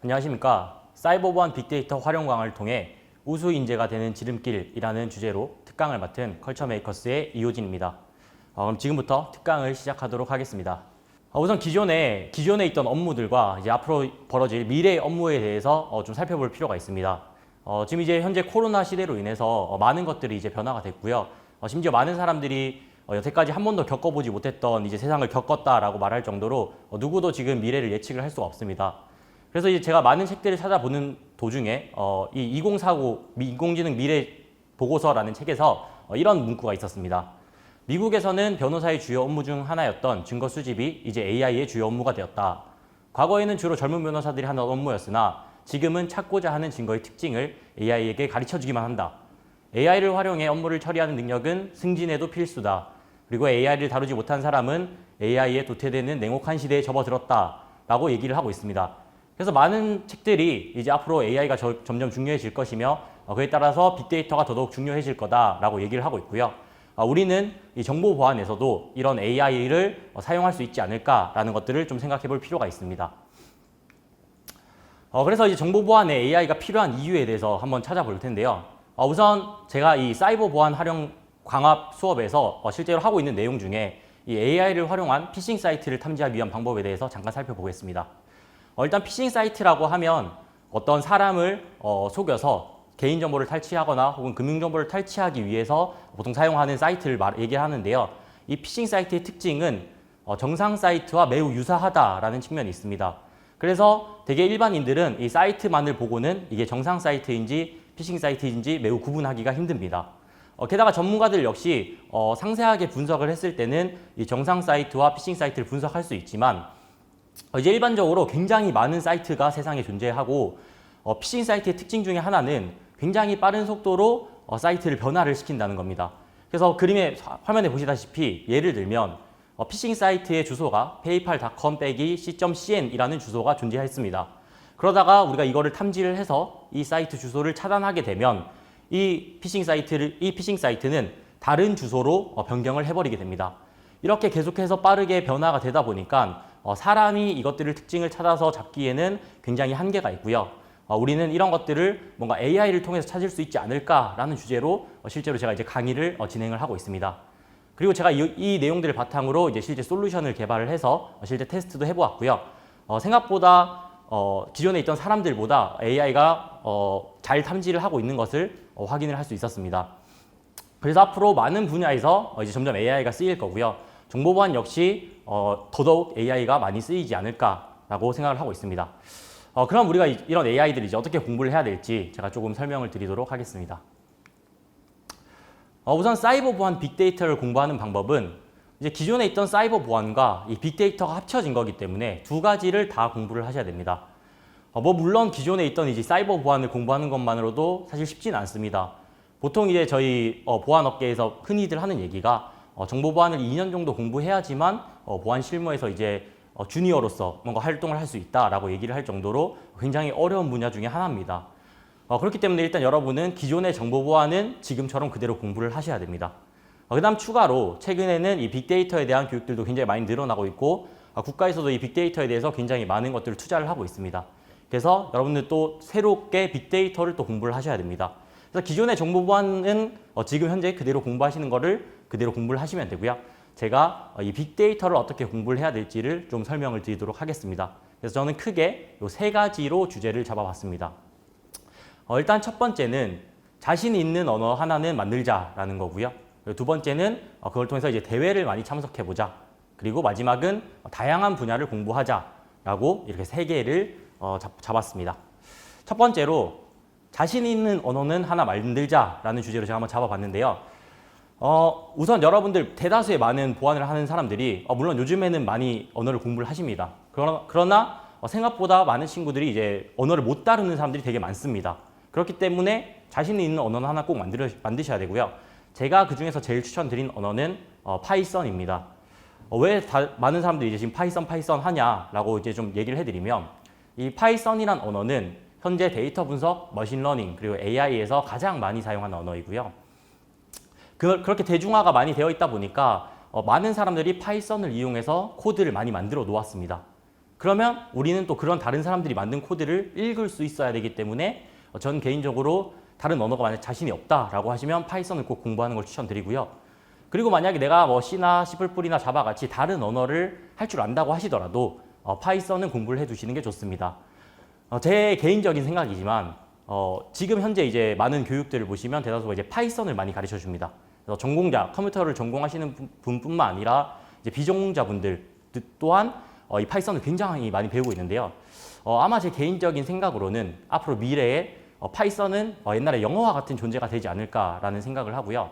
안녕하십니까. 사이버 보안 빅데이터 활용 강화를 통해 우수 인재가 되는 지름길이라는 주제로 특강을 맡은 컬처 메이커스의 이호진입니다. 그럼 지금부터 특강을 시작하도록 하겠습니다. 우선 기존에 있던 업무들과 이제 앞으로 벌어질 미래의 업무에 대해서 좀 살펴볼 필요가 있습니다. 지금 이제 현재 코로나 시대로 인해서 많은 것들이 이제 변화가 됐고요. 심지어 많은 사람들이 여태까지 한 번도 겪어보지 못했던 이제 세상을 겪었다라고 말할 정도로 누구도 지금 미래를 예측을 할 수가 없습니다. 그래서 이제 제가 많은 책들을 찾아보는 도중에 이 2049 인공지능 미래 보고서라는 책에서 이런 문구가 있었습니다. 미국에서는 변호사의 주요 업무 중 하나였던 증거 수집이 이제 AI의 주요 업무가 되었다. 과거에는 주로 젊은 변호사들이 하는 업무였으나 지금은 찾고자 하는 증거의 특징을 AI에게 가르쳐주기만 한다. AI를 활용해 업무를 처리하는 능력은 승진에도 필수다. 그리고 AI를 다루지 못한 사람은 AI에 도태되는 냉혹한 시대에 접어들었다. 라고 얘기를 하고 있습니다. 그래서 많은 책들이 이제 앞으로 AI가 점점 중요해질 것이며 그에 따라서 빅데이터가 더더욱 중요해질 거다라고 얘기를 하고 있고요. 우리는 이 정보 보안에서도 이런 AI를 사용할 수 있지 않을까라는 것들을 좀 생각해 볼 필요가 있습니다. 그래서 이제 정보 보안에 AI가 필요한 이유에 대해서 한번 찾아볼 텐데요. 우선 제가 이 사이버 보안 활용 강화 수업에서 실제로 하고 있는 내용 중에 이 AI를 활용한 피싱 사이트를 탐지하기 위한 방법에 대해서 잠깐 살펴보겠습니다. 일단 피싱 사이트라고 하면 어떤 사람을 속여서 개인정보를 탈취하거나 혹은 금융정보를 탈취하기 위해서 보통 사용하는 사이트를 얘기하는데요. 이 피싱 사이트의 특징은 정상 사이트와 매우 유사하다라는 측면이 있습니다. 그래서 되게 일반인들은 이 사이트만을 보고는 이게 정상 사이트인지 피싱 사이트인지 매우 구분하기가 힘듭니다. 게다가 전문가들 역시 상세하게 분석을 했을 때는 이 정상 사이트와 피싱 사이트를 분석할 수 있지만 이제 일반적으로 굉장히 많은 사이트가 세상에 존재하고 피싱 사이트의 특징 중에 하나는 굉장히 빠른 속도로 사이트를 변화를 시킨다는 겁니다. 그래서 화면에 보시다시피 예를 들면 피싱 사이트의 주소가 paypal.com/c.cn이라는 주소가 존재했습니다. 그러다가 우리가 이거를 탐지를 해서 이 사이트 주소를 차단하게 되면 이 피싱 사이트는 다른 주소로 변경을 해버리게 됩니다. 이렇게 계속해서 빠르게 변화가 되다 보니까 사람이 이것들을 특징을 찾아서 잡기에는 굉장히 한계가 있고요. 우리는 이런 것들을 뭔가 AI를 통해서 찾을 수 있지 않을까라는 주제로 실제로 제가 이제 강의를 진행을 하고 있습니다. 그리고 제가 이 내용들을 바탕으로 이제 실제 솔루션을 개발을 해서 실제 테스트도 해보았고요. 생각보다 기존에 있던 사람들보다 AI가 잘 탐지를 하고 있는 것을 확인을 할 수 있었습니다. 그래서 앞으로 많은 분야에서 이제 점점 AI가 쓰일 거고요. 정보보안 역시 더더욱 AI가 많이 쓰이지 않을까라고 생각을 하고 있습니다. 그럼 우리가 이런 AI들이 이제 어떻게 공부를 해야 될지 제가 조금 설명을 드리도록 하겠습니다. 우선 사이버 보안 빅데이터를 공부하는 방법은 이제 기존에 있던 사이버 보안과 이 빅데이터가 합쳐진 거기 때문에 두 가지를 다 공부를 하셔야 됩니다. 물론 기존에 있던 이제 사이버 보안을 공부하는 것만으로도 사실 쉽지는 않습니다. 보통 이제 저희 보안 업계에서 흔히들 하는 얘기가 정보 보안을 2년 정도 공부해야지만 보안 실무에서 이제 주니어로서 뭔가 활동을 할 수 있다라고 얘기를 할 정도로 굉장히 어려운 분야 중에 하나입니다. 그렇기 때문에 일단 여러분은 기존의 정보 보안은 지금처럼 그대로 공부를 하셔야 됩니다. 그 다음 추가로 최근에는 이 빅데이터에 대한 교육들도 굉장히 많이 늘어나고 있고 국가에서도 이 빅데이터에 대해서 굉장히 많은 것들을 투자를 하고 있습니다. 그래서 여러분들 또 새롭게 빅데이터를 또 공부를 하셔야 됩니다. 그래서 기존의 정보 보안은 지금 현재 그대로 공부하시는 거를 그대로 공부를 하시면 되고요. 제가 이 빅데이터를 어떻게 공부를 해야 될지를 좀 설명을 드리도록 하겠습니다. 그래서 저는 크게 이 세 가지로 주제를 잡아봤습니다. 일단 첫 번째는 자신 있는 언어 하나는 만들자라는 거고요. 두 번째는 그걸 통해서 이제 대회를 많이 참석해보자. 그리고 마지막은 다양한 분야를 공부하자라고 이렇게 세 개를 잡았습니다. 첫 번째로 자신 있는 언어는 하나 만들자라는 주제로 제가 한번 잡아봤는데요. 우선 여러분들 대다수의 많은 보안을 하는 사람들이 물론 요즘에는 많이 언어를 공부를 하십니다. 그러나 생각보다 많은 친구들이 이제 언어를 못 다루는 사람들이 되게 많습니다. 그렇기 때문에 자신 있는 언어는 하나 꼭 만드셔야 되고요. 제가 그중에서 제일 추천드린 언어는 파이썬입니다. 왜 많은 사람들이 이제 지금 파이썬 하냐라고 이제 좀 얘기를 해드리면 이 파이썬이란 언어는 현재 데이터 분석, 머신러닝 그리고 AI에서 가장 많이 사용하는 언어이고요. 그렇게 대중화가 많이 되어 있다 보니까 많은 사람들이 파이썬을 이용해서 코드를 많이 만들어 놓았습니다. 그러면 우리는 또 그런 다른 사람들이 만든 코드를 읽을 수 있어야 되기 때문에 전 개인적으로 다른 언어가 만약 자신이 없다라고 하시면 파이썬을 꼭 공부하는 걸 추천드리고요. 그리고 만약에 내가 뭐 C나 C++이나 자바 같이 다른 언어를 할 줄 안다고 하시더라도 파이썬은 공부를 해두시는 게 좋습니다. 제 개인적인 생각이지만 지금 현재 이제 많은 교육들을 보시면 대다수가 이제 파이썬을 많이 가르쳐 줍니다. 그래서 전공자, 컴퓨터를 전공하시는 분뿐만 아니라 이제 비전공자분들 또한 이 파이썬을 굉장히 많이 배우고 있는데요. 아마 제 개인적인 생각으로는 앞으로 미래에 파이썬은 옛날에 영어와 같은 존재가 되지 않을까라는 생각을 하고요.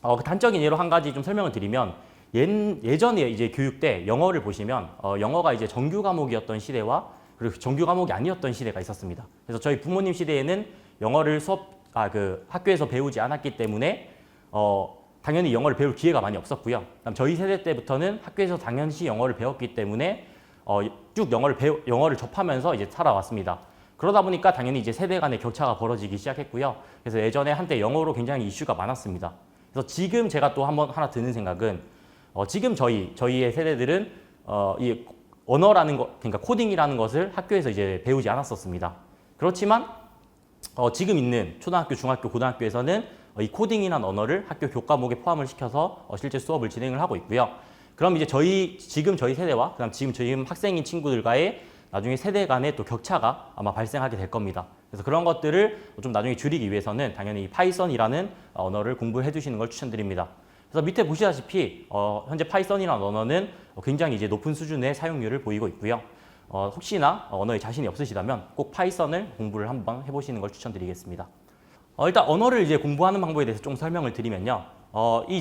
그 단적인 예로 한 가지 좀 설명을 드리면 예전에 이제 교육 때 영어를 보시면 영어가 이제 정규 과목이었던 시대와 그리고 정규 과목이 아니었던 시대가 있었습니다. 그래서 저희 부모님 시대에는 영어를 학교에서 배우지 않았기 때문에 당연히 영어를 배울 기회가 많이 없었고요. 그다음 저희 세대 때부터는 학교에서 당연시 영어를 배웠기 때문에 쭉 영어를 접하면서 이제 살아왔습니다. 그러다 보니까 당연히 이제 세대 간의 격차가 벌어지기 시작했고요. 그래서 예전에 한때 영어로 굉장히 이슈가 많았습니다. 그래서 지금 제가 또 하나 드는 생각은 지금 저희의 세대들은 이 언어라는 그러니까 코딩이라는 것을 학교에서 이제 배우지 않았었습니다. 그렇지만 지금 있는 초등학교, 중학교, 고등학교에서는 이 코딩이라는 언어를 학교 교과목에 포함을 시켜서 실제 수업을 진행을 하고 있고요. 그럼 이제 지금 저희 세대와 그다음 지금 학생인 친구들과의 나중에 세대 간의 또 격차가 아마 발생하게 될 겁니다. 그래서 그런 것들을 좀 나중에 줄이기 위해서는 당연히 파이썬이라는 언어를 공부해 두시는 걸 추천드립니다. 그래서 밑에 보시다시피 현재 파이썬이라는 언어는 굉장히 이제 높은 수준의 사용률을 보이고 있고요. 혹시나 언어에 자신이 없으시다면 꼭 파이썬을 공부를 한번 해보시는 걸 추천드리겠습니다. 일단 언어를 이제 공부하는 방법에 대해서 좀 설명을 드리면요.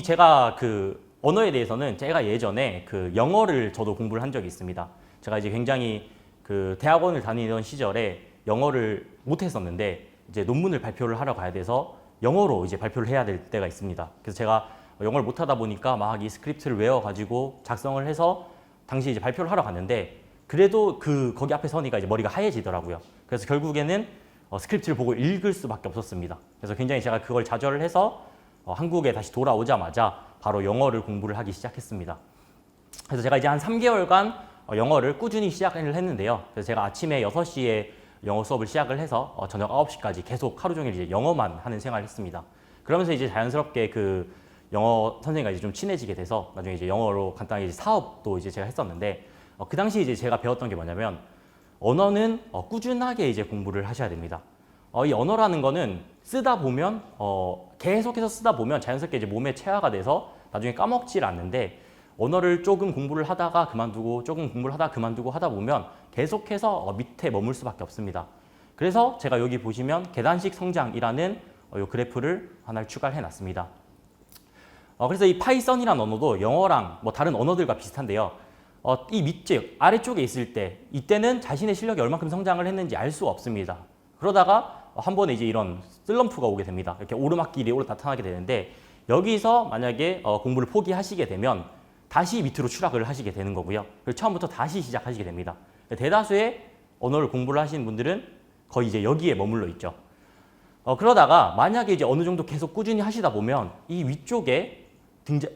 제가 언어에 대해서는 제가 예전에 영어를 저도 공부를 한 적이 있습니다. 제가 이제 굉장히 대학원을 다니던 시절에 영어를 못했었는데 이제 논문을 발표를 하러 가야 돼서 영어로 이제 발표를 해야 될 때가 있습니다. 그래서 제가 영어를 못하다 보니까 막 이 스크립트를 외워가지고 작성을 해서 당시 이제 발표를 하러 갔는데 그래도 거기 앞에 서니까 이제 머리가 하얘지더라고요. 그래서 결국에는 스크립트를 보고 읽을 수밖에 없었습니다. 그래서 굉장히 제가 그걸 좌절을 해서 한국에 다시 돌아오자마자 바로 영어를 공부를 하기 시작했습니다. 그래서 제가 이제 한 3개월간 영어를 꾸준히 시작을 했는데요. 그래서 제가 아침에 6시에 영어 수업을 시작을 해서 저녁 9시까지 계속 하루 종일 이제 영어만 하는 생활을 했습니다. 그러면서 이제 자연스럽게 영어 선생님과 이제 좀 친해지게 돼서 나중에 이제 영어로 간단하게 이제 사업도 이제 제가 했었는데 그 당시 이제 제가 배웠던 게 뭐냐면 언어는 꾸준하게 이제 공부를 하셔야 됩니다. 이 언어라는 거는 쓰다 보면 계속해서 쓰다 보면 자연스럽게 이제 몸에 체화가 돼서 나중에 까먹질 않는데 언어를 조금 공부를 하다가 그만두고 조금 공부를 하다가 그만두고 하다 보면 계속해서 밑에 머물 수밖에 없습니다. 그래서 제가 여기 보시면 계단식 성장이라는 이 그래프를 하나를 추가를 해놨습니다. 그래서 이 파이썬이라는 언어도 영어랑 뭐 다른 언어들과 비슷한데요. 이 밑쪽 아래쪽에 있을 때 이때는 자신의 실력이 얼마큼 성장을 했는지 알 수 없습니다. 그러다가 한 번에 이제 이런 슬럼프가 오게 됩니다. 이렇게 오르막길이 나타나게 되는데 여기서 만약에 공부를 포기하시게 되면 다시 밑으로 추락을 하시게 되는 거고요. 그리고 처음부터 다시 시작하시게 됩니다. 대다수의 언어를 공부를 하시는 분들은 거의 이제 여기에 머물러 있죠. 그러다가 만약에 이제 어느 정도 계속 꾸준히 하시다 보면 이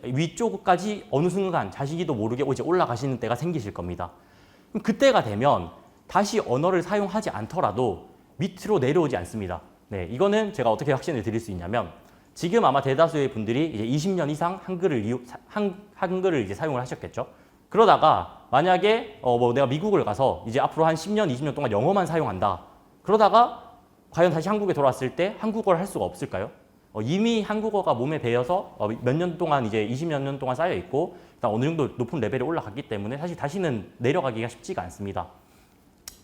위쪽까지 어느 순간 자시기도 모르게 이제 올라가시는 때가 생기실 겁니다. 그럼 그때가 되면 다시 언어를 사용하지 않더라도 밑으로 내려오지 않습니다. 네, 이거는 제가 어떻게 확신을 드릴 수 있냐면 지금 아마 대다수의 분들이 이제 20년 이상 한글을 이제 사용을 하셨겠죠. 그러다가 만약에 내가 미국을 가서 이제 앞으로 한 10년, 20년 동안 영어만 사용한다. 그러다가 과연 다시 한국에 돌아왔을 때 한국어를 할 수가 없을까요? 이미 한국어가 몸에 배어서 몇 년 동안 이제 20몇 년 동안 쌓여 있고 어느 정도 높은 레벨에 올라갔기 때문에 사실 다시는 내려가기가 쉽지가 않습니다.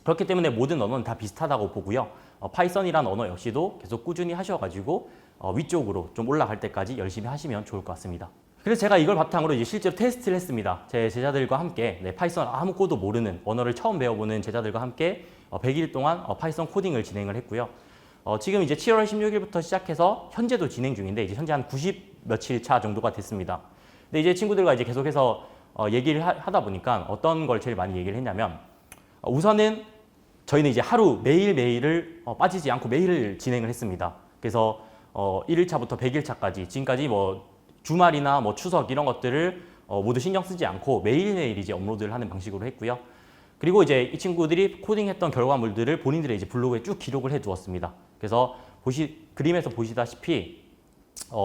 그렇기 때문에 모든 언어는 다 비슷하다고 보고요. 파이썬이라는 언어 역시도 계속 꾸준히 하셔가지고 위쪽으로 좀 올라갈 때까지 열심히 하시면 좋을 것 같습니다. 그래서 제가 이걸 바탕으로 이제 실제로 테스트를 했습니다. 제 제자들과 함께 파이썬 아무것도 모르는 언어를 처음 배워보는 제자들과 함께 100일 동안 파이썬 코딩을 진행을 했고요. 지금 이제 7월 16일부터 시작해서 현재도 진행 중인데 이제 현재 한 90 며칠 차 정도가 됐습니다. 근데 이제 친구들과 이제 계속해서 얘기를 하다 보니까 어떤 걸 제일 많이 얘기를 했냐면 우선은 저희는 이제 하루 매일매일을 빠지지 않고 매일 진행을 했습니다. 그래서 1일차부터 100일차까지 지금까지 뭐 주말이나 뭐 추석 이런 것들을 모두 신경 쓰지 않고 매일매일 이제 업로드를 하는 방식으로 했고요. 그리고 이제 이 친구들이 코딩했던 결과물들을 본인들의 이제 블로그에 쭉 기록을 해 두었습니다. 그래서 그림에서 보시다시피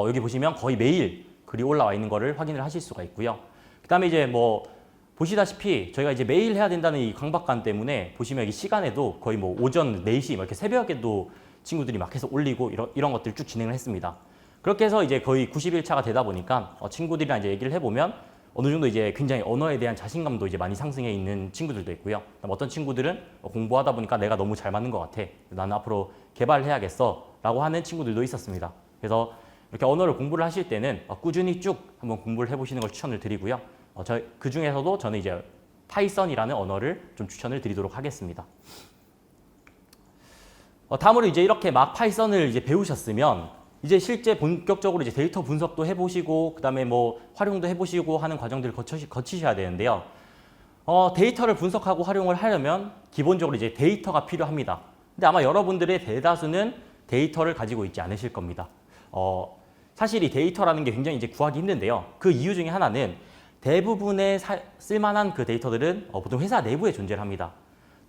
여기 보시면 거의 매일 글이 올라와 있는 거를 확인을 하실 수가 있고요. 그다음에 이제 뭐 보시다시피 저희가 이제 매일 해야 된다는 이 강박관 때문에 보시면 여기 시간에도 거의 뭐 오전 4시 이렇게 새벽에도 친구들이 막 해서 올리고 이런 것들을 쭉 진행을 했습니다. 그렇게 해서 이제 거의 90일차가 되다 보니까 친구들이랑 이제 얘기를 해보면 어느 정도 이제 굉장히 언어에 대한 자신감도 이제 많이 상승해 있는 친구들도 있고요. 어떤 친구들은 공부하다 보니까 내가 너무 잘 맞는 것 같아. 나는 앞으로 개발해야겠어. 라고 하는 친구들도 있었습니다. 그래서 이렇게 언어를 공부를 하실 때는 꾸준히 쭉 한번 공부를 해보시는 걸 추천을 드리고요. 그 중에서도 저는 이제 파이썬이라는 언어를 좀 추천을 드리도록 하겠습니다. 다음으로 이제 이렇게 막 파이썬을 이제 배우셨으면 이제 실제 본격적으로 이제 데이터 분석도 해보시고 그다음에 뭐 활용도 해보시고 하는 과정들을 거치셔야 되는데요. 데이터를 분석하고 활용을 하려면 기본적으로 이제 데이터가 필요합니다. 근데 아마 여러분들의 대다수는 데이터를 가지고 있지 않으실 겁니다. 사실 이 데이터라는 게 굉장히 이제 구하기 힘든데요. 그 이유 중에 하나는 대부분의 쓸만한 그 데이터들은 보통 회사 내부에 존재를 합니다.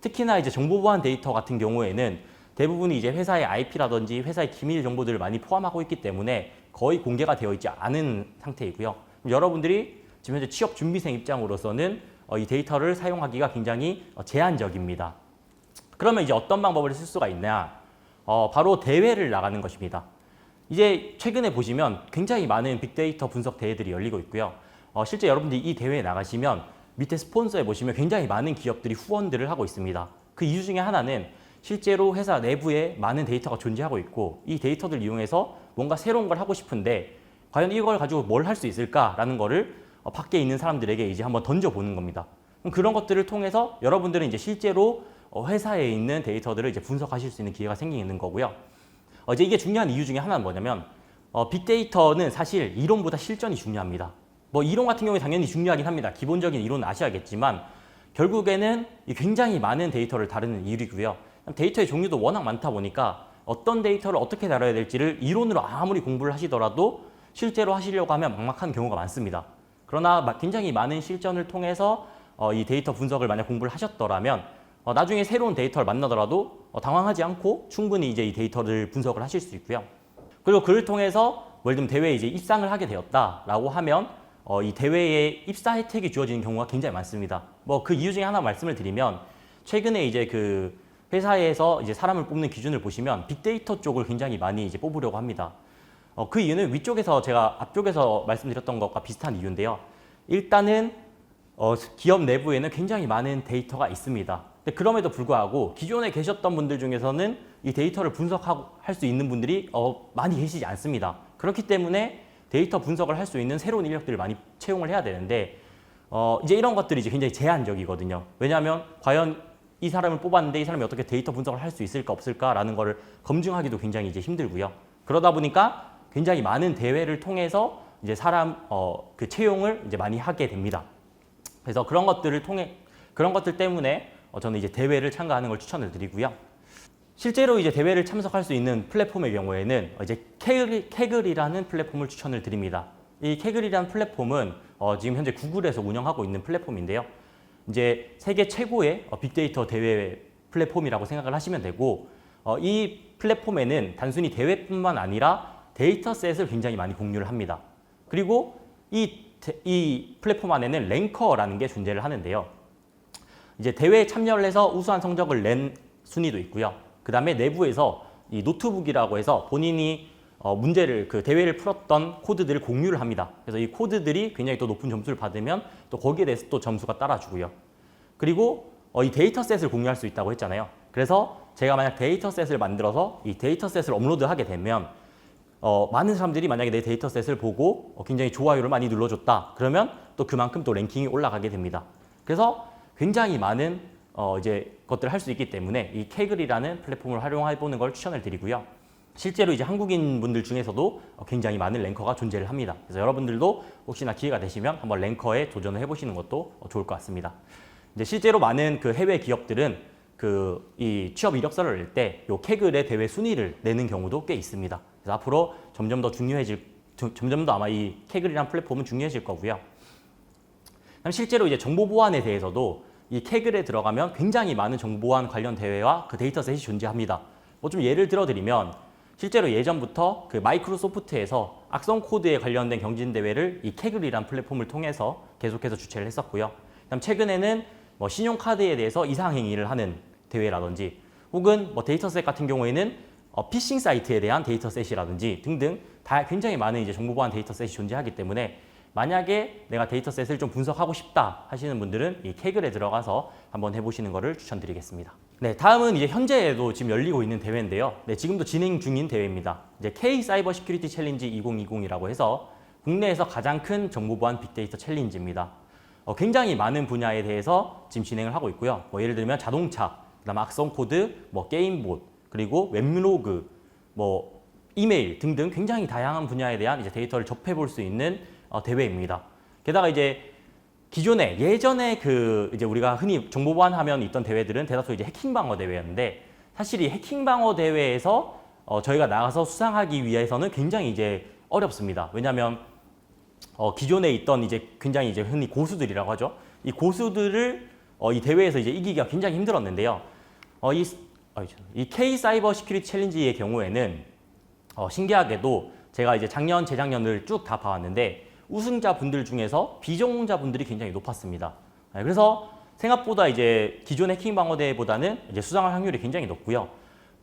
특히나 이제 정보보안 데이터 같은 경우에는 대부분이 이제 회사의 IP라든지 회사의 기밀 정보들을 많이 포함하고 있기 때문에 거의 공개가 되어 있지 않은 상태이고요. 여러분들이 지금 현재 취업 준비생 입장으로서는 이 데이터를 사용하기가 굉장히 제한적입니다. 그러면 이제 어떤 방법을 쓸 수가 있냐? 바로 대회를 나가는 것입니다. 이제 최근에 보시면 굉장히 많은 빅데이터 분석 대회들이 열리고 있고요. 실제 여러분들이 이 대회에 나가시면 밑에 스폰서에 보시면 굉장히 많은 기업들이 후원들을 하고 있습니다. 그 이유 중에 하나는 실제로 회사 내부에 많은 데이터가 존재하고 있고 이 데이터들을 이용해서 뭔가 새로운 걸 하고 싶은데 과연 이걸 가지고 뭘 할 수 있을까라는 거를 밖에 있는 사람들에게 이제 한번 던져보는 겁니다. 그런 것들을 통해서 여러분들은 이제 실제로 회사에 있는 데이터들을 이제 분석하실 수 있는 기회가 생기는 거고요. 이제 이게 중요한 이유 중에 하나는 뭐냐면 빅데이터는 사실 이론보다 실전이 중요합니다. 뭐 이론 같은 경우에 당연히 중요하긴 합니다. 기본적인 이론은 아셔야겠지만 결국에는 굉장히 많은 데이터를 다루는 일이고요. 데이터의 종류도 워낙 많다 보니까 어떤 데이터를 어떻게 다뤄야 될지를 이론으로 아무리 공부를 하시더라도 실제로 하시려고 하면 막막한 경우가 많습니다. 그러나 굉장히 많은 실전을 통해서 이 데이터 분석을 만약 공부를 하셨더라면 나중에 새로운 데이터를 만나더라도 당황하지 않고 충분히 이제 이 데이터를 분석을 하실 수 있고요. 그리고 그를 통해서 예를 들면 대회에 이제 입상을 하게 되었다라고 하면 이 대회에 입사 혜택이 주어지는 경우가 굉장히 많습니다. 뭐 그 이유 중에 하나 말씀을 드리면 최근에 이제 그 회사에서 이제 사람을 뽑는 기준을 보시면 빅데이터 쪽을 굉장히 많이 이제 뽑으려고 합니다. 그 이유는 위쪽에서 제가 앞쪽에서 말씀드렸던 것과 비슷한 이유인데요. 일단은 기업 내부에는 굉장히 많은 데이터가 있습니다. 근데 그럼에도 불구하고 기존에 계셨던 분들 중에서는 이 데이터를 분석할 수 있는 분들이 많이 계시지 않습니다. 그렇기 때문에 데이터 분석을 할 수 있는 새로운 인력들을 많이 채용을 해야 되는데 이제 이런 것들이 이제 굉장히 제한적이거든요. 왜냐하면 과연 이 사람을 뽑았는데 이 사람이 어떻게 데이터 분석을 할 수 있을까 없을까라는 거를 검증하기도 굉장히 이제 힘들고요. 그러다 보니까 굉장히 많은 대회를 통해서 이제 그 채용을 이제 많이 하게 됩니다. 그래서 그런 것들 때문에 저는 이제 대회를 참가하는 걸 추천을 드리고요. 실제로 이제 대회를 참석할 수 있는 플랫폼의 경우에는 이제 캐글이라는 플랫폼을 추천을 드립니다. 이 캐글이라는 플랫폼은 지금 현재 구글에서 운영하고 있는 플랫폼인데요. 이제 세계 최고의 빅데이터 대회 플랫폼이라고 생각을 하시면 되고 이 플랫폼에는 단순히 대회뿐만 아니라 데이터셋을 굉장히 많이 공유를 합니다. 그리고 이 플랫폼 안에는 랭커라는 게 존재를 하는데요. 이제 대회에 참여를 해서 우수한 성적을 낸 순위도 있고요. 그 다음에 내부에서 이 노트북이라고 해서 본인이 그 대회를 풀었던 코드들을 공유를 합니다. 그래서 이 코드들이 굉장히 또 높은 점수를 받으면 또 거기에 대해서 또 점수가 따라주고요. 그리고 이 데이터셋을 공유할 수 있다고 했잖아요. 그래서 제가 만약 데이터셋을 만들어서 이 데이터셋을 업로드하게 되면 많은 사람들이 만약에 내 데이터셋을 보고 굉장히 좋아요를 많이 눌러줬다. 그러면 또 그만큼 또 랭킹이 올라가게 됩니다. 그래서 굉장히 많은 이제 것들을 할 수 있기 때문에 이 캐글이라는 플랫폼을 활용해 보는 걸 추천을 드리고요. 실제로 이제 한국인 분들 중에서도 굉장히 많은 랭커가 존재를 합니다. 그래서 여러분들도 혹시나 기회가 되시면 한번 랭커에 도전을 해보시는 것도 좋을 것 같습니다. 이제 실제로 많은 그 해외 기업들은 이 취업 이력서를 낼 때 요 캐글의 대회 순위를 내는 경우도 꽤 있습니다. 그래서 앞으로 점점 더 아마 이 캐글이라는 플랫폼은 중요해질 거고요. 실제로 이제 정보 보안에 대해서도 이 케글에 들어가면 굉장히 많은 정보 보안 관련 대회와 그 데이터셋이 존재합니다. 뭐 좀 예를 들어드리면 실제로 예전부터 그 마이크로소프트에서 악성 코드에 관련된 경진 대회를 이 케글이란 플랫폼을 통해서 계속해서 주최를 했었고요. 그다음 최근에는 뭐 신용카드에 대해서 이상 행위를 하는 대회라든지 혹은 뭐 데이터셋 같은 경우에는 피싱 사이트에 대한 데이터셋이라든지 등등 다 굉장히 많은 이제 정보 보안 데이터셋이 존재하기 때문에 만약에 내가 데이터셋을 좀 분석하고 싶다 하시는 분들은 이 케글에 들어가서 한번 해보시는 것을 추천드리겠습니다. 네, 다음은 이제 현재에도 지금 열리고 있는 대회인데요. 네, 지금도 진행 중인 대회입니다. 이제 K 사이버 시큐리티 챌린지 2020이라고 해서 국내에서 가장 큰 정보 보안 빅데이터 챌린지입니다. 굉장히 많은 분야에 대해서 지금 진행을 하고 있고요. 뭐 예를 들면 자동차, 그다음 악성 코드, 뭐 게임봇, 그리고 웹로그, 뭐 이메일 등등 굉장히 다양한 분야에 대한 이제 데이터를 접해 볼 수 있는 대회입니다. 게다가 이제 기존에 예전에 그 이제 우리가 흔히 정보 보안하면 있던 대회들은 대다수 이제 해킹 방어 대회였는데 사실 이 해킹 방어 대회에서 저희가 나가서 수상하기 위해서는 굉장히 이제 어렵습니다. 왜냐하면 기존에 있던 이제 굉장히 이제 흔히 고수들이라고 하죠. 이 고수들을 이 대회에서 이제 이기기가 굉장히 힘들었는데요. 이 K 사이버 시큐리티 챌린지의 경우에는 신기하게도 제가 이제 작년, 재작년을 쭉 다 봐왔는데 우승자 분들 중에서 비전공자 분들이 굉장히 높았습니다. 그래서 생각보다 이제 기존 해킹 방어 대회보다는 이제 수상할 확률이 굉장히 높고요.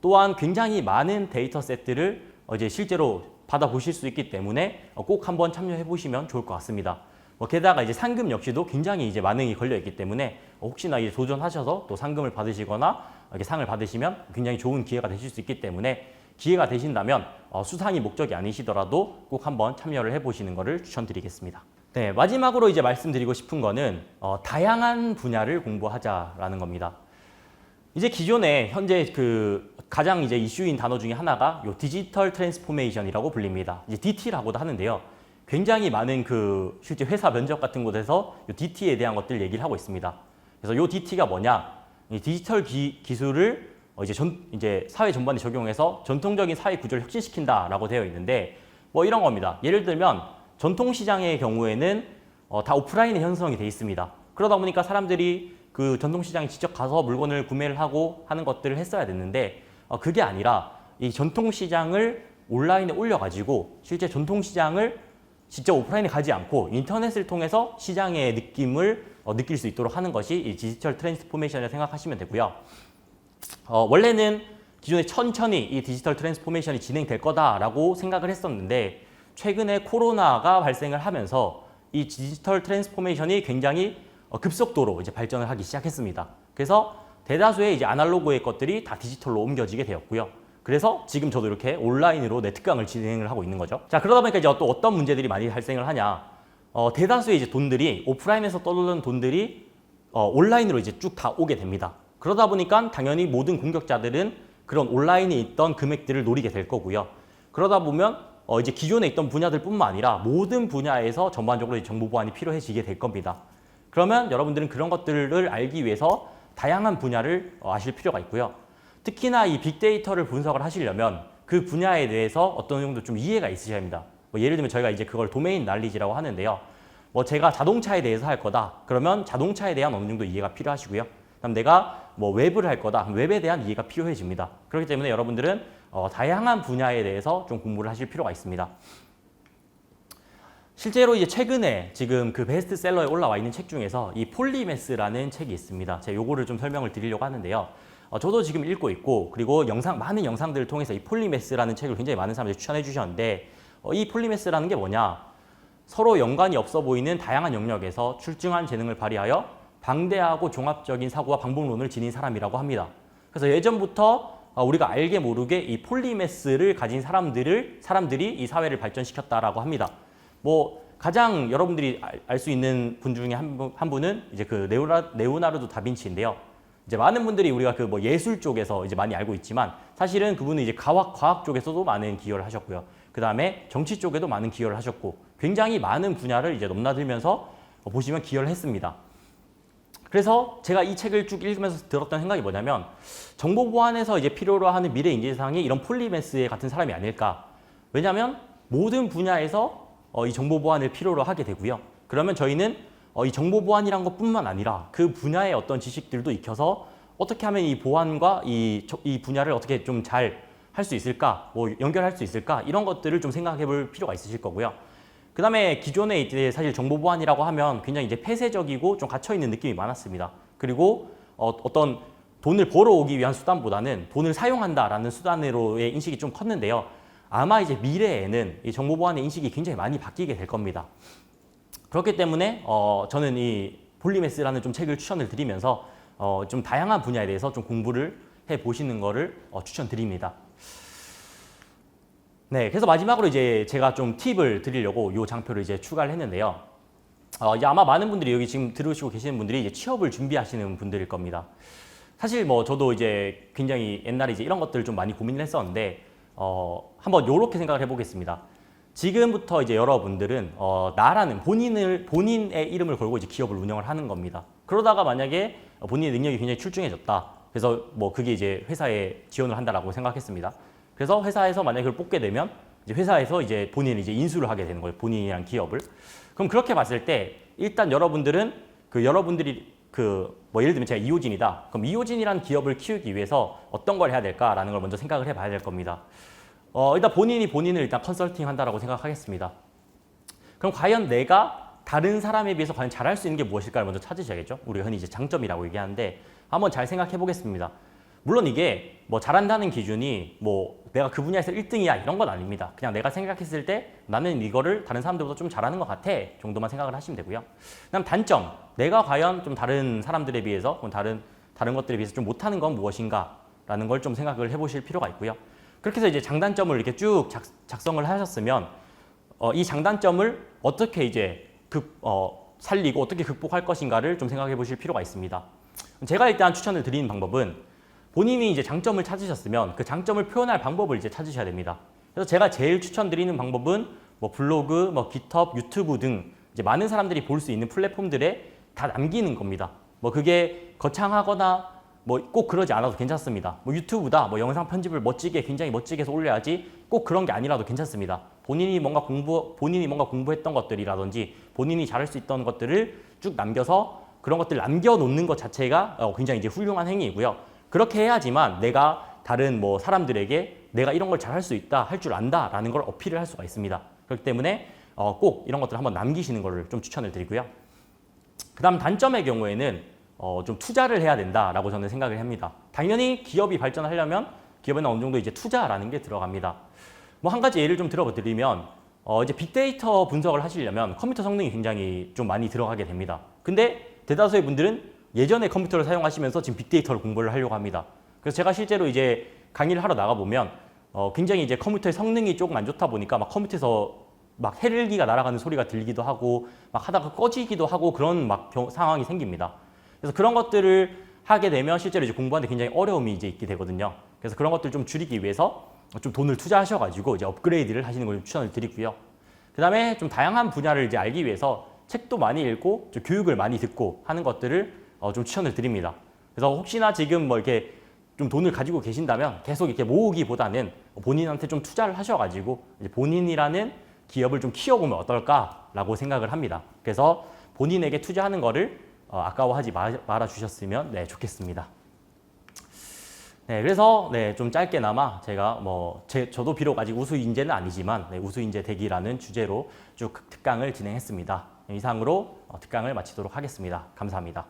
또한 굉장히 많은 데이터 셋들을 이제 실제로 받아보실 수 있기 때문에 꼭 한번 참여해 보시면 좋을 것 같습니다. 게다가 이제 상금 역시도 굉장히 이제 만능이 걸려 있기 때문에 혹시나 이제 도전하셔서 또 상금을 받으시거나 이렇게 상을 받으시면 굉장히 좋은 기회가 되실 수 있기 때문에 기회가 되신다면 수상이 목적이 아니시더라도 꼭 한번 참여를 해보시는 것을 추천드리겠습니다. 네, 마지막으로 이제 말씀드리고 싶은 거는 다양한 분야를 공부하자라는 겁니다. 이제 기존에 현재 그 가장 이제 이슈인 단어 중에 하나가 요 디지털 트랜스포메이션이라고 불립니다. 이제 DT라고도 하는데요. 굉장히 많은 그 실제 회사 면접 같은 곳에서 요 DT에 대한 것들 얘기를 하고 있습니다. 그래서 요 DT가 뭐냐? 이 디지털 기술을 이제 사회 전반에 적용해서 전통적인 사회 구조를 혁신시킨다라고 되어 있는데 뭐 이런 겁니다. 예를 들면 전통시장의 경우에는 다 오프라인에 형성이 돼 있습니다. 그러다 보니까 사람들이 그 전통시장에 직접 가서 물건을 구매를 하고 하는 것들을 했어야 됐는데 그게 아니라 이 전통시장을 온라인에 올려가지고 실제 전통시장을 직접 오프라인에 가지 않고 인터넷을 통해서 시장의 느낌을 느낄 수 있도록 하는 것이 이 디지털 트랜스포메이션을 생각하시면 되고요. 원래는 기존에 천천히 이 디지털 트랜스포메이션이 진행될 거다라고 생각을 했었는데 최근에 코로나가 발생을 하면서 이 디지털 트랜스포메이션이 굉장히 급속도로 이제 발전을 하기 시작했습니다. 그래서 대다수의 이제 아날로그의 것들이 다 디지털로 옮겨지게 되었고요. 그래서 지금 저도 이렇게 온라인으로 내 특강을 진행을 하고 있는 거죠. 자, 그러다 보니까 이제 또 어떤 문제들이 많이 발생을 하냐? 대다수의 이제 돈들이 오프라인에서 떠도는 돈들이 온라인으로 이제 쭉 다 오게 됩니다. 그러다 보니까 당연히 모든 공격자들은 그런 온라인에 있던 금액들을 노리게 될 거고요. 그러다 보면 이제 기존에 있던 분야들뿐만 아니라 모든 분야에서 전반적으로 정보 보안이 필요해지게 될 겁니다. 그러면 여러분들은 그런 것들을 알기 위해서 다양한 분야를 아실 필요가 있고요. 특히나 이 빅데이터를 분석을 하시려면 그 분야에 대해서 어떤 정도 좀 이해가 있으셔야 합니다. 예를 들면 저희가 이제 그걸 도메인 날리지라고 하는데요. 제가 자동차에 대해서 할 거다. 그러면 자동차에 대한 어느 정도 이해가 필요하시고요. 그다음 내가 웹을 할 거다. 웹에 대한 이해가 필요해집니다. 그렇기 때문에 여러분들은 다양한 분야에 대해서 좀 공부를 하실 필요가 있습니다. 실제로 이제 최근에 지금 그 베스트셀러에 올라와 있는 책 중에서 이 폴리매스라는 책이 있습니다. 제가 요거를 좀 설명을 드리려고 하는데요. 저도 지금 읽고 있고 그리고 많은 영상들을 통해서 이 폴리매스라는 책을 굉장히 많은 사람들이 추천해 주셨는데 이 폴리매스라는 게 뭐냐? 서로 연관이 없어 보이는 다양한 영역에서 출중한 재능을 발휘하여 방대하고 종합적인 사고와 방법론을 지닌 사람이라고 합니다. 그래서 예전부터 우리가 알게 모르게 이 폴리매스를 가진 사람들이 이 사회를 발전시켰다라고 합니다. 가장 여러분들이 알 수 있는 분 중에 한 분은 이제 그 레오나르도 다빈치인데요. 이제 많은 분들이 우리가 그 예술 쪽에서 이제 많이 알고 있지만 사실은 그분은 이제 과학 쪽에서도 많은 기여를 하셨고요. 그 다음에 정치 쪽에도 많은 기여를 하셨고 굉장히 많은 분야를 이제 넘나들면서 보시면 기여를 했습니다. 그래서 제가 이 책을 쭉 읽으면서 들었던 생각이 뭐냐면 정보 보안에서 이제 필요로 하는 미래 인재상이 이런 폴리매스의 같은 사람이 아닐까. 왜냐하면 모든 분야에서 이 정보 보안을 필요로 하게 되고요. 그러면 저희는 이 정보 보안이란 것뿐만 아니라 그 분야의 어떤 지식들도 익혀서 어떻게 하면 이 보안과 이 분야를 어떻게 좀 잘 할 수 있을까, 뭐 연결할 수 있을까 이런 것들을 좀 생각해 볼 필요가 있으실 거고요. 그 다음에 기존에 이제 사실 정보 보안이라고 하면 굉장히 이제 폐쇄적이고 좀 갇혀 있는 느낌이 많았습니다. 그리고 어떤 돈을 벌어오기 위한 수단보다는 돈을 사용한다라는 수단으로의 인식이 좀 컸는데요. 아마 이제 미래에는 이 정보 보안의 인식이 굉장히 많이 바뀌게 될 겁니다. 그렇기 때문에 저는 이 볼리메스라는 좀 책을 추천을 드리면서 좀 다양한 분야에 대해서 좀 공부를 해 보시는 거를 추천드립니다. 네, 그래서 마지막으로 이제 제가 좀 팁을 드리려고 이 장표를 이제 추가를 했는데요. 이제 아마 많은 분들이 여기 지금 들으시고 계시는 분들이 이제 취업을 준비하시는 분들일 겁니다. 사실 뭐 저도 이제 굉장히 옛날에 이제 이런 것들을 좀 많이 고민을 했었는데 한번 이렇게 생각을 해보겠습니다. 지금부터 이제 여러분들은 나라는 본인의 이름을 걸고 이제 기업을 운영을 하는 겁니다. 그러다가 만약에 본인의 능력이 굉장히 출중해졌다. 그래서 뭐 그게 이제 회사에 지원을 한다라고 생각했습니다. 그래서 회사에서 만약에 그걸 뽑게 되면 이제 회사에서 이제 본인이 이제 인수를 하게 되는 거예요. 본인이란 기업을. 그럼 그렇게 봤을 때 일단 여러분들은 여러분들이 뭐 예를 들면 제가 이호진이다. 그럼 이호진이라는 기업을 키우기 위해서 어떤 걸 해야 될까라는 걸 먼저 생각을 해봐야 될 겁니다. 일단 본인을 일단 컨설팅 한다라고 생각하겠습니다. 그럼 과연 내가 다른 사람에 비해서 과연 잘할 수 있는 게 무엇일까를 먼저 찾으셔야겠죠. 우리가 흔히 이제 장점이라고 얘기하는데 한번 잘 생각해 보겠습니다. 물론 이게 뭐 잘한다는 기준이 뭐 내가 그 분야에서 1등이야 이런 건 아닙니다. 그냥 내가 생각했을 때 나는 이거를 다른 사람들보다 좀 잘하는 것 같아 정도만 생각을 하시면 되고요. 그다음 단점, 내가 과연 좀 다른 사람들에 비해서 다른 것들에 비해서 좀 못하는 건 무엇인가라는 걸 좀 생각을 해보실 필요가 있고요. 그렇게 해서 이제 장단점을 이렇게 쭉 작성을 하셨으면 이 장단점을 어떻게 이제 살리고 어떻게 극복할 것인가를 좀 생각해 보실 필요가 있습니다. 제가 일단 추천을 드리는 방법은 본인이 이제 장점을 찾으셨으면 그 장점을 표현할 방법을 이제 찾으셔야 됩니다. 그래서 제가 제일 추천드리는 방법은 뭐 블로그, 뭐 깃허브, 유튜브 등 이제 많은 사람들이 볼 수 있는 플랫폼들에 다 남기는 겁니다. 뭐 그게 거창하거나 뭐 꼭 그러지 않아도 괜찮습니다. 뭐 유튜브다, 뭐 영상 편집을 굉장히 멋지게 해서 올려야지 꼭 그런 게 아니라도 괜찮습니다. 본인이 뭔가 공부했던 것들이라든지 본인이 잘할 수 있던 것들을 쭉 남겨서 그런 것들을 남겨놓는 것 자체가 굉장히 이제 훌륭한 행위이고요. 그렇게 해야지만 내가 다른 뭐 사람들에게 내가 이런 걸 잘할 수 있다, 할 줄 안다라는 걸 어필을 할 수가 있습니다. 그렇기 때문에 꼭 이런 것들을 한번 남기시는 거를 좀 추천을 드리고요. 그다음 단점의 경우에는 좀 투자를 해야 된다라고 저는 생각을 합니다. 당연히 기업이 발전하려면 기업에는 어느 정도 이제 투자라는 게 들어갑니다. 뭐 한 가지 예를 좀 들어드리면 이제 빅데이터 분석을 하시려면 컴퓨터 성능이 굉장히 좀 많이 들어가게 됩니다. 근데 대다수의 분들은 예전에 컴퓨터를 사용하시면서 지금 빅데이터를 공부를 하려고 합니다. 그래서 제가 실제로 이제 강의를 하러 나가보면 굉장히 이제 컴퓨터의 성능이 조금 안 좋다 보니까 막 컴퓨터에서 막 해를기가 날아가는 소리가 들리기도 하고 막 하다가 꺼지기도 하고 그런 막 상황이 생깁니다. 그래서 그런 것들을 하게 되면 실제로 이제 공부하는데 굉장히 어려움이 이제 있게 되거든요. 그래서 그런 것들 좀 줄이기 위해서 좀 돈을 투자하셔가지고 이제 업그레이드를 하시는 걸 추천을 드리고요. 그 다음에 좀 다양한 분야를 이제 알기 위해서 책도 많이 읽고 좀 교육을 많이 듣고 하는 것들을 좀 추천을 드립니다. 그래서 혹시나 지금 뭐 이렇게 좀 돈을 가지고 계신다면 계속 이렇게 모으기보다는 본인한테 좀 투자를 하셔가지고 이제 본인이라는 기업을 좀 키워보면 어떨까라고 생각을 합니다. 그래서 본인에게 투자하는 거를 아까워하지 말아 주셨으면 좋겠습니다. 네, 그래서 좀 짧게나마 제가 저도 비록 아직 우수인재는 아니지만 우수인재 되기라는 주제로 쭉 특강을 진행했습니다. 이상으로 특강을 마치도록 하겠습니다. 감사합니다.